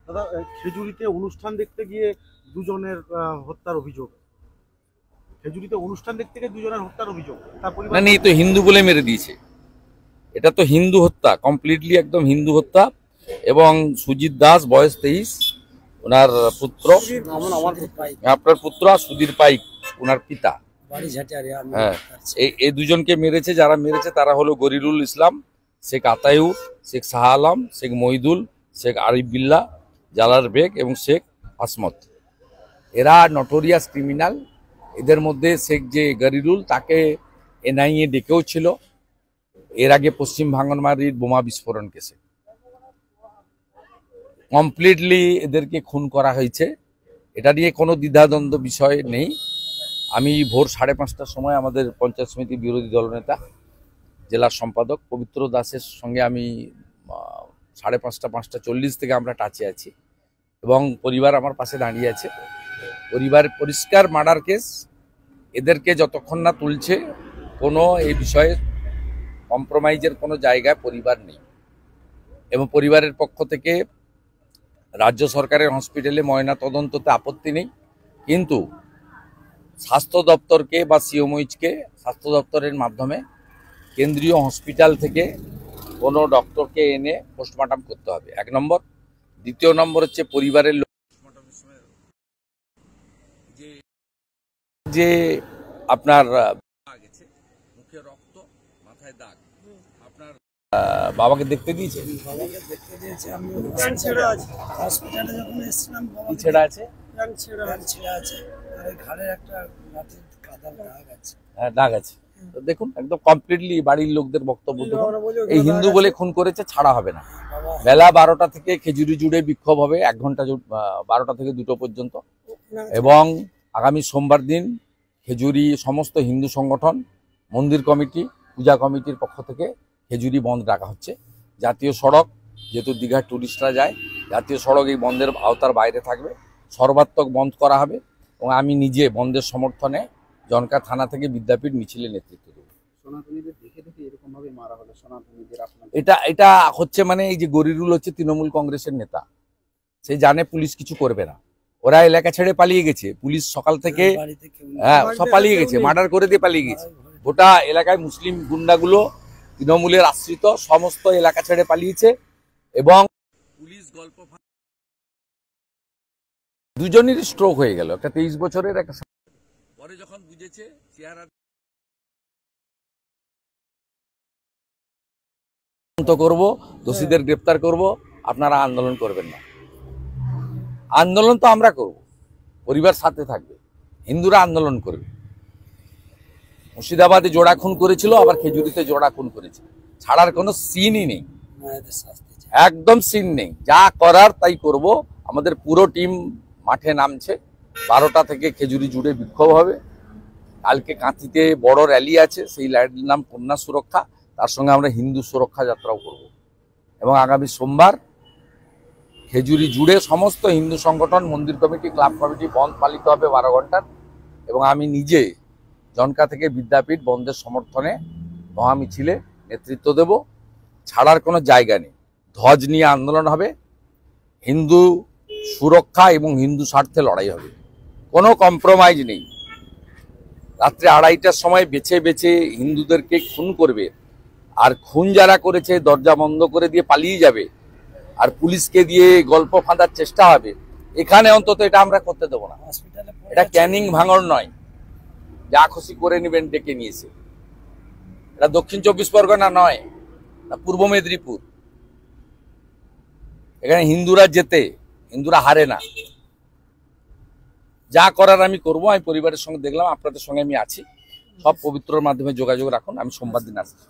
দাদা, খেজুরিতে অনুষ্ঠান দেখতে গিয়ে দুজনের হত্যার অভিযোগ। খেজুরিতে অনুষ্ঠান দেখতে গিয়ে দুজনের হত্যার অভিযোগ। তার না পরিবার না, এই তো হিন্দু বলে মেরে দিয়েছে। এটা তো হিন্দু হত্যা, কমপ্লিটলি একদম হিন্দু হত্যা। এবং সুজিত দাস বয়স 23, ওনার পুত্র, আপনার পুত্র সুধীর পাইক ওনার পিতা। হ্যাঁ, এই দুজনকে মেরেছে। যারা মেরেছে তারা হলো গরিরুল ইসলাম, শেখ আতায়ুর, শেখ শাহ আলম, শেখ মহিদুল, শেখ আরিফ বিল্লাহ, জালার বেগ এবং শেখ আসমত। এরা নটোরিয়াস ক্রিমিনাল। এদের মধ্যে শেখ যে গরিরুল, তাকে এনআইএ ডেকেও ছিল এর আগে পশ্চিম ভাঙনমারির বোমা বিস্ফোরণ কেসে। কমপ্লিটলি এদেরকে খুন করা হয়েছে, এটা নিয়ে কোনো দ্বিধাদ্বন্দ্ব বিষয় নেই। আমি ভোর 5:30টার সময় আমাদের পঞ্চায়েত সমিতির বিরোধী দলনেতা জেলার সম্পাদক পবিত্র দাসের সঙ্গে আমি 5:30, 5:40 থেকে আমরা টাচে আছি এবং পরিবার আমার পাশে দাঁড়িয়ে আছে। পরিবারের পরিষ্কার মার্ডার কেস, এদেরকে যতক্ষণ না তুলছে কোনো এই বিষয়ে কম্প্রোমাইজের কোনো জায়গায় পরিবার নেই। এবং পরিবারের পক্ষ থেকে রাজ্য সরকারের হসপিটালে ময়না তদন্ততে আপত্তি নেই, কিন্তু স্বাস্থ্য দপ্তরকে বা সিওমইচকে স্বাস্থ্য দপ্তরের মাধ্যমে কেন্দ্রীয় হসপিটাল থেকে কোনো ডক্টরকে এনে পোস্টমর্টম করতে হবে, 1 নম্বর। দ্বিতীয় নম্বর হচ্ছে পরিবারের লোক যে আপনার মুখে রক্ত, মাথায় দাগ, আপনার বাবাকে দেখতে দিয়েছে? আমি ছেড়া আছে হসপিটালে যখন এসেছিলাম, বাবা ছেড়া আছে, ছেড়া আছে, আর ঘাড়ে একটা লাঠির কাদার দাগ আছে। হ্যাঁ, দাগ আছে। তো দেখুন, একদম কমপ্লিটলি বাড়ির লোকদের বক্তব্য দেখুন, এই হিন্দু বলে খুন করেছে, ছাড়া হবে না। বেলা 12টা থেকে খেজুরি জুড়ে বিক্ষোভ হবে 1 ঘন্টা, 12টা থেকে 2টো পর্যন্ত। এবং আগামী সোমবার দিন খেজুরি সমস্ত হিন্দু সংগঠন, মন্দির কমিটি, পূজা কমিটির পক্ষ থেকে খেজুরি বন্ধ রাখা হচ্ছে। জাতীয় সড়ক, যেহেতু দীঘার টুরিস্টরা যায়, জাতীয় সড়ক এই বন্ধের আওতার বাইরে থাকবে, সর্বাত্মক বন্ধ করা হবে। এবং আমি নিজে বন্ধের সমর্থনে জনকা থানা থেকে বিদ্যাপীঠ মিছিলে নেতৃত্ব দেব। এটা হচ্ছে মানে এই যে গরিরুল হচ্ছে তৃণমূল কংগ্রেসের নেতা, সে জানে পুলিশ কিছু করবে না। ওরা এলাকা ছেড়ে পালিয়ে গেছে, পুলিশ সকাল থেকে সব পালিয়ে গেছে, মার্ডার করে দিয়ে পালিয়ে গেছে। গোটা এলাকায় মুসলিম গুন্ডাগুলো তৃণমূলের আশ্রিত সমস্ত এলাকা ছেড়ে পালিয়েছে। এবং পুলিশ গল্প, দুজনেরই স্ট্রোক হয়ে গেল, একটা 23 বছরের, একটা পরে যখন বুঝেছে চেহারা করব, দোষীদের গ্রেপ্তার করব, আপনারা আন্দোলন করবেন না। আন্দোলন তো আমরা করব, পরিবার সাথে থাকবে, হিন্দুরা আন্দোলন করবে। মুর্শিদাবাদে জোড়া খুন করেছিল, আবার খেজুরিতে জোড়া খুন করেছে, ছাড়ার কোনো সিনই নেই, একদম সিন নেই। যা করার তাই করব। আমাদের পুরো টিম মাঠে নামছে, 12টা থেকে খেজুরি জুড়ে বিক্ষোভ হবে। কালকে কাঁথিতে বড় র্যালি আছে, সেই র্যালির নাম কন্যা সুরক্ষা, তার সঙ্গে আমরা হিন্দু সুরক্ষা যাত্রাও করব। এবং আগামী সোমবার খেজুরি জুড়ে সমস্ত হিন্দু সংগঠন, মন্দির কমিটি, ক্লাব কমিটি বন্ধ পালিত হবে 12 ঘন্টার। এবং আমি নিজে জনকা থেকে বিদ্যাপীঠ বন্ধের সমর্থনে মহামিছিলে নেতৃত্ব দেব। ছাড়ার কোনো জায়গা নেই, ধ্বজ নিয়ে আন্দোলন হবে, হিন্দু সুরক্ষা এবং হিন্দু স্বার্থে লড়াই হবে, কোনো কম্প্রোমাইজ নেই। রাত্রে 2:30টার সময় বেছে বেছে হিন্দুদেরকে খুন করবে, আর খুন যারা করেছে দরজা বন্ধ করে দিয়ে পালিয়ে যাবে, আর পুলিশকে দিয়ে গল্প ফাঁদার চেষ্টা হবে। এখানে অন্তত এটা আমরা করতে দেবো না। এটা ক্যানিং ভাঙড় নয়, যা খুশি করে নেবেন ডেকে নিয়েছে। এটা দক্ষিণ 24 পরগনা নয়, পূর্ব মেদিনীপুর। এখানে হিন্দুরা জেতে, হিন্দুরা হারে না। যা করার আমি করব। আমি পরিবারের সঙ্গে দেখলাম, আপনাদের সঙ্গে আমি আছি, সব পবিত্রর মাধ্যমে যোগাযোগ রাখুন। আমি সোমবার দিন আসছি।